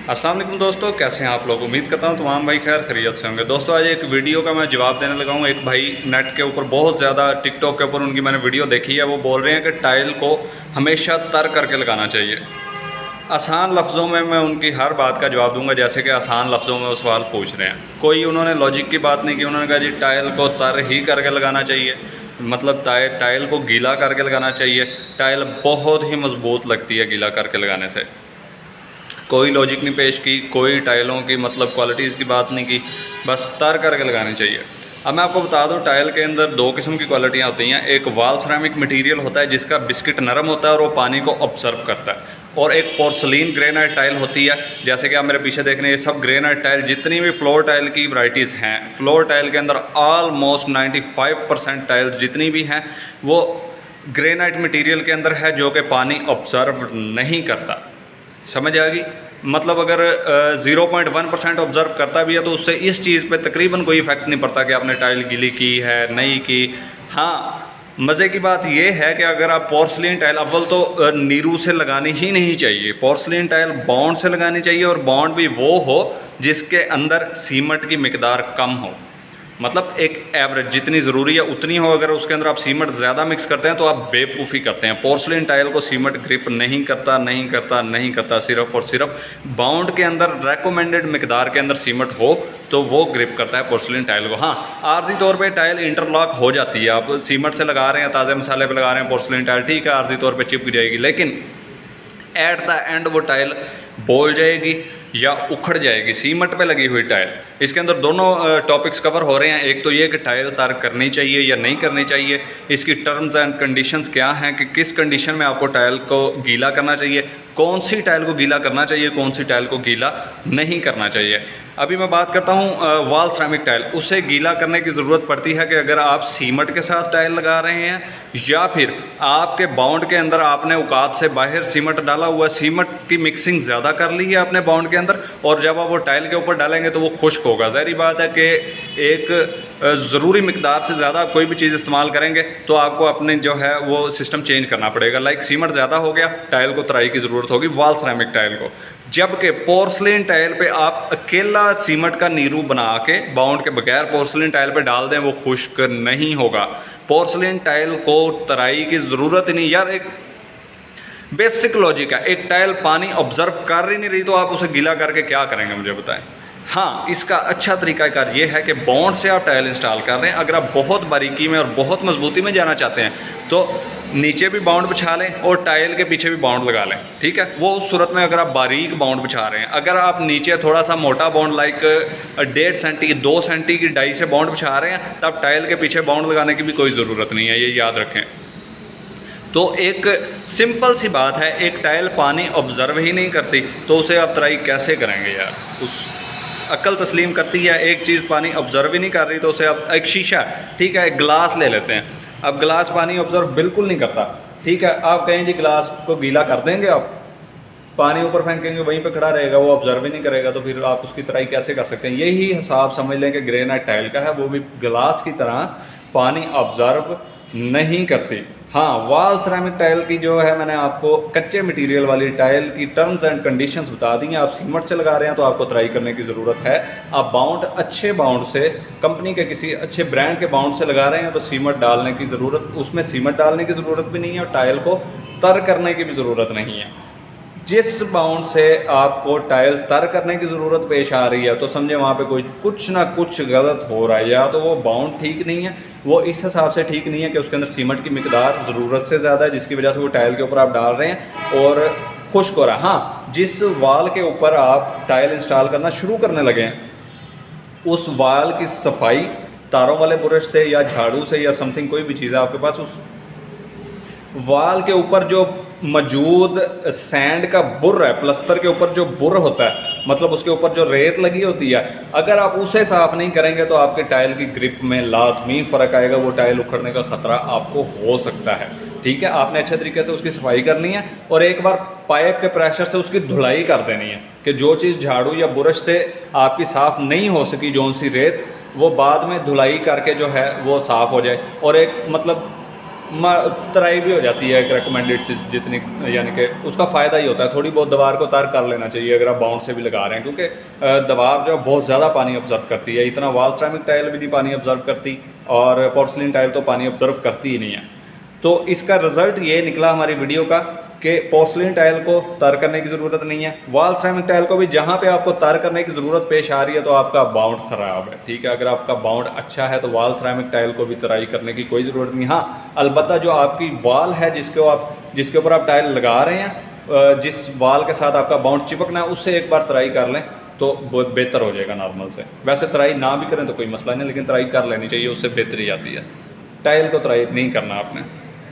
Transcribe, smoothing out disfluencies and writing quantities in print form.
अस्सलाम वालेकुम दोस्तों, कैसे हैं आप लोग। उम्मीद करता हूं तमाम भाई खैर खैरियत से होंगे। दोस्तों आज एक वीडियो का मैं जवाब देने लगा हूं। एक भाई नेट के ऊपर बहुत ज़्यादा टिकटॉक के ऊपर उनकी मैंने वीडियो देखी है, वो बोल रहे हैं कि टाइल को हमेशा तर करके लगाना चाहिए। आसान लफ्ज़ों में मैं उनकी हर बात का जवाब दूंगा, जैसे कि आसान लफ्ज़ों में वो सवाल पूछ रहे हैं। कोई उन्होंने लॉजिक की बात नहीं की। उन्होंने कहा जी टाइल को तर ही करके लगाना चाहिए, मतलब टाइल को गीला करके लगाना चाहिए। टाइल बहुत ही मज़बूत लगती है गीला करके लगाने से। कोई लॉजिक नहीं पेश की, कोई टाइलों की मतलब क्वालिटीज़ की बात नहीं की, बस तर करके लगानी चाहिए। अब मैं आपको बता दूं, टाइल के अंदर दो किस्म की क्वालिटियाँ होती हैं। एक वाल सिरेमिक मटेरियल होता है जिसका बिस्किट नरम होता है और वो पानी को ऑब्जर्व करता है, और एक पोर्सलिन ग्रेनाइट टाइल होती है। जैसे कि आप मेरे पीछे देख रहे हैं, ये सब ग्रेनाइट टाइल, जितनी भी फ्लोर टाइल की वैरायटीज़ हैं, फ्लोर टाइल के अंदर ऑलमोस्ट 95% टाइल्स जितनी भी हैं वो ग्रेनाइट मटीरियल के अंदर है, जो कि पानी ऑब्जर्व नहीं करता। समझ आ गई। मतलब अगर 0.1% ऑब्जर्व करता भी है तो उससे इस चीज़ पे तकरीबन कोई इफेक्ट नहीं पड़ता कि आपने टाइल गीली की है नहीं की। हाँ, मज़े की बात यह है कि अगर आप पोर्सलिन टाइल, अव्वल तो नीरू से लगानी ही नहीं चाहिए। पोर्सलिन टाइल बॉन्ड से लगानी चाहिए, और बॉन्ड भी वो हो जिसके अंदर सीमेंट की मिकदार कम हो, मतलब एक एवरेज जितनी ज़रूरी है उतनी हो। अगर उसके अंदर आप सीमेंट ज़्यादा मिक्स करते हैं तो आप बेवकूफ़ी करते हैं। पोर्सलिन टाइल को सीमेंट ग्रिप नहीं करता, नहीं करता, नहीं करता। सिर्फ और सिर्फ बाउंड के अंदर रेकमेंडेड मिकदार के अंदर सीमेंट हो तो वो ग्रिप करता है पोर्सलिन टाइल को। हाँ, आर्जी तौर पे टाइल इंटरलॉक हो जाती है। आप सीमेंट से लगा रहे हैं, ताज़े मसाले पे लगा रहे हैं पोर्सलिन टाइल, ठीक है, आर्जी तौर पर चिपक जाएगी, लेकिन एट द एंड वो टाइल बोल जाएगी या उखड़ जाएगी। सीमेंट पे लगी हुई टाइल, इसके अंदर दोनों टॉपिक्स कवर हो रहे हैं। एक तो ये कि टाइल तर करनी चाहिए या नहीं करनी चाहिए, इसकी टर्म्स एंड कंडीशंस क्या हैं कि किस कंडीशन में आपको टाइल को गीला करना चाहिए, कौन सी टाइल को गीला करना चाहिए, कौन सी टाइल को गीला नहीं करना चाहिए। अभी मैं बात करता हूँ वॉल सिरेमिक टाइल। उसे गीला करने की ज़रूरत पड़ती है कि अगर आप सीमेंट के साथ टाइल लगा रहे हैं या फिर आपके बाउंड के अंदर आपने औकात से बाहर सीमेंट डाला हुआ, सीमेंट की मिक्सिंग ज़्यादा कर ली है आपने बाउंड के अंदर, और जब आप वो टाइल के ऊपर डालेंगे तो वो खुश्क होगा। ज़ाहिर बात है कि एक ज़रूरी मिकदार से ज़्यादा कोई भी चीज़ इस्तेमाल करेंगे तो आपको अपने जो है वो सिस्टम चेंज करना पड़ेगा। लाइक सीमेंट ज़्यादा हो गया, टाइल को तराई की ज़रूरत होगी वॉल सिरेमिक टाइल को। जबकि पोर्सलिन टाइल पे आप अकेला सीमेंट का नीरू बना के बाउंड के बगैर पोर्सलिन टाइल पे डाल दें, वो खुश्क नहीं होगा। पोर्सलिन टाइल को तराई की ज़रूरत ही नहीं। यार, एक बेसिक लॉजिक है, एक टाइल पानी ऑब्जर्व कर ही नहीं रही तो आप उसे गीला करके क्या करेंगे, मुझे बताएं। हाँ, इसका अच्छा तरीकाकार ये है कि बॉन्ड से आप टाइल इंस्टॉल कर रहे हैं। अगर आप बहुत बारीकी में और बहुत मजबूती में जाना चाहते हैं तो नीचे भी बाउंड बिछा लें और टाइल के पीछे भी बाउंड लगा लें, ठीक है। वो उस सूरत में अगर आप बारीक बाउंड बिछा रहे हैं। अगर आप नीचे थोड़ा सा मोटा बाउंड लाइक 1.5 सेंटी 2 सेंटी की डाई से बाउंड बिछा रहे हैं, तब टाइल के पीछे बाउंड लगाने की भी कोई ज़रूरत नहीं है, ये याद रखें। तो एक सिंपल सी बात है, एक टाइल पानी ऑब्जर्व ही नहीं करती तो उसे आप तराई कैसे करेंगे यार। उस अक्ल तस्लीम करती है, एक चीज़ पानी ऑब्जर्व ही नहीं कर रही तो उसे आप, एक शीशा, ठीक है, एक गिलास ले लेते हैं। अब गिलास पानी ऑब्जर्व बिल्कुल नहीं करता, ठीक है। आप कहें जी गिलास को गीला कर देंगे, आप पानी ऊपर फेंकेंगे वहीं पे खड़ा रहेगा, वो ऑब्जर्व ही नहीं करेगा, तो फिर आप उसकी तराई कैसे कर सकते हैं। यही हिसाब समझ लें कि ग्रेनाइट टाइल का है, वो भी गिलास की तरह पानी ऑब्जर्व नहीं करती। हाँ, वॉल सिरेमिक टाइल की जो है, मैंने आपको कच्चे मटेरियल वाली टाइल की टर्म्स एंड कंडीशंस बता दी हैं। आप सीमेंट से लगा रहे हैं तो आपको तराई करने की ज़रूरत है। आप बाउंड अच्छे बाउंड से, कंपनी के किसी अच्छे ब्रांड के बाउंड से लगा रहे हैं तो सीमेंट डालने की ज़रूरत, उसमें सीमेंट डालने की ज़रूरत भी नहीं है और टाइल को तर करने की भी ज़रूरत नहीं है। जिस बाउंड से आपको टाइल तर करने की ज़रूरत पेश आ रही है तो समझे वहाँ पे कोई कुछ ना कुछ गलत हो रहा है। या तो वो बाउंड ठीक नहीं है, वो इस हिसाब से ठीक नहीं है कि उसके अंदर सीमेंट की मिकदार ज़रूरत से ज़्यादा है, जिसकी वजह से वो टाइल के ऊपर आप डाल रहे हैं और खुश्क हो रहा है। हाँ, जिस वाल के ऊपर आप टाइल इंस्टॉल करना शुरू करने लगे हैं उस वाल की सफाई तारों वाले ब्रश से या झाड़ू से या समथिंग, कोई भी चीज़ है आपके पास, उस वाल के ऊपर जो मौजूद सैंड का बुर है, प्लस्तर के ऊपर जो बुर होता है, मतलब उसके ऊपर जो रेत लगी होती है, अगर आप उसे साफ़ नहीं करेंगे तो आपके टाइल की ग्रिप में लाजमी फ़र्क आएगा। वो टाइल उखड़ने का ख़तरा आपको हो सकता है, ठीक है। आपने अच्छे तरीके से उसकी सफाई करनी है और एक बार पाइप के प्रेशर से उसकी धुलाई कर देनी है कि जो चीज़ झाड़ू या ब्रश से आपकी साफ़ नहीं हो सकी, जौन सी रेत, वो बाद में धुलाई करके जो है वो साफ़ हो जाए। और एक मतलब तराई भी हो जाती है एक रिकमेंडेड से जितनी, यानी कि उसका फ़ायदा ही होता है। थोड़ी बहुत दीवार को तार कर लेना चाहिए अगर आप बाउंड से भी लगा रहे हैं, क्योंकि दीवार जो बहुत ज़्यादा पानी ऑब्जर्व करती है। इतना वॉल सेरेमिक टाइल भी नहीं पानी ऑब्जर्व करती, और पोर्सलिन टाइल तो पानी ऑब्जर्व करती ही नहीं है। तो इसका रिज़ल्ट ये निकला हमारी वीडियो का कि पोर्सलिन टाइल को तर करने की ज़रूरत नहीं है। वॉल सेरेमिक टाइल को भी जहाँ पे आपको तर करने की ज़रूरत पेश आ रही है तो आपका बाउंड ख़राब है, ठीक है। अगर आपका बाउंड अच्छा है तो वॉल सेरेमिक टाइल को भी तराई करने की कोई ज़रूरत नहीं। हाँ, अलबत्ता जो आपकी वॉल है जिसके ऊपर आप टाइल लगा रहे हैं, जिस वॉल के साथ आपका बाउंड चिपकना है, उससे एक बार तराई कर लें तो बहुत बेहतर हो जाएगा नॉर्मल से। वैसे तराई ना भी करें तो कोई मसला नहीं, लेकिन तराई कर लेनी चाहिए, उससे बेहतरी आती है। टाइल को तराई नहीं करना आपने।